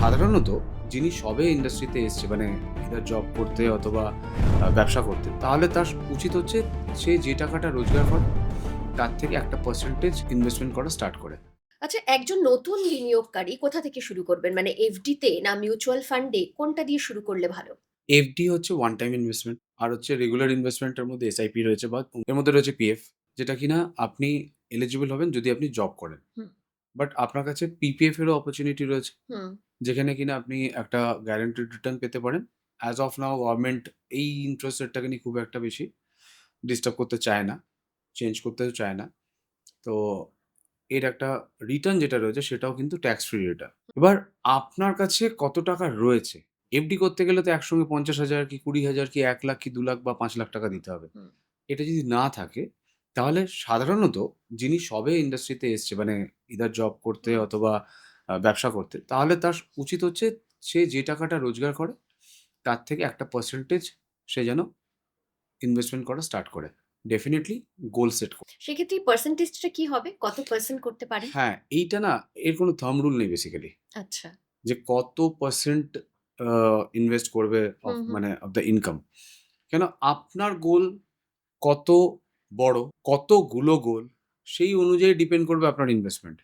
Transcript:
সাধারণত যিনি সবে ইন্ডাস্ট্রিতে এসছে মানে either জব করতে অথবা ব্যবসা করতে, তাহলে তার উচিত হচ্ছে সে যে টাকাটা রোজগার করে তার থেকে একটা পার্সেন্টেজ ইনভেস্টমেন্ট করা স্টার্ট করে। আচ্ছা, একজন নতুন বিনিয়োগকারী কোথা থেকে শুরু করবেন? মানে এফডি তে না মিউচুয়াল ফান্ডে কোনটা দিয়ে শুরু করলে ভালো? এফডি হচ্ছে ওয়ান টাইম ইনভেস্টমেন্ট আর হচ্ছে রেগুলার ইনভেস্টমেন্টের মধ্যে এসআইপি রয়েছে বা এর মধ্যে রয়েছে পিএফ, যেটা কিনা আপনি এলিজিবল হবেন যদি আপনি জব করেন। হুম, বাট আপনার কাছে পিপিএফ এরও অপরচুনিটি রয়েছে, হুম। যেখানে কিনা আপনি একটা গ্যারান্টেড রিটার্ন পেতে পারেন। অ্যাজ অফ নাও গভর্নমেন্ট এই ইন্টারেস্ট রেটটাকে নিয়ে খুব একটা বেশি ডিস্টার্ব করতে চায় না, চেঞ্জ করতেও চায় না। তো এর একটা রিটার্ন যেটা রয়েছে সেটাও কিন্তু ট্যাক্স ফ্রি রিটার্ন। এবার আপনার কাছে কত টাকা রয়েছে? এফডি করতে গেলে তো একসঙ্গে ৫০,০০০ কি ২০,০০০ কি ১,০০,০০০ কি ২,০০,০০০ বা ৫,০০,০০০ টাকা দিতে হবে। হুম। এটা যদি না থাকে, তাহলে সাধারণত যিনি সবে ইন্ডাস্ট্রিতে এসছে মানে ইদার জব করতে হুম। অথবা ব্যবসা করতে, তাহলে তার উচিত হচ্ছে সে যে টাকাটা রোজগার করে তার থেকে একটা পার্সেন্টেজ সে যেন ইনভেস্টমেন্ট করা স্টার্ট করে। ডেফিনিটলি গোল সেট করে। সেক্ষেত্রে এই পার্সেন্টেজটা কি হবে? কত পার্সেন্ট করতে পারেন? হ্যাঁ, এইটা না এর কোনো থাম্ব রুল নেই বেসিক্যালি। আচ্ছা। যে কত পার্সেন্ট আ ইনভেস্ট করবে হুম, হুম। মানে অফ দ্যা ইনকাম। কেন আপনার গোল কত বড়, কতগুলো গোল সেই অনুযায়ী ডিপেন্ড করবে আপনার ইনভেস্টমেন্ট।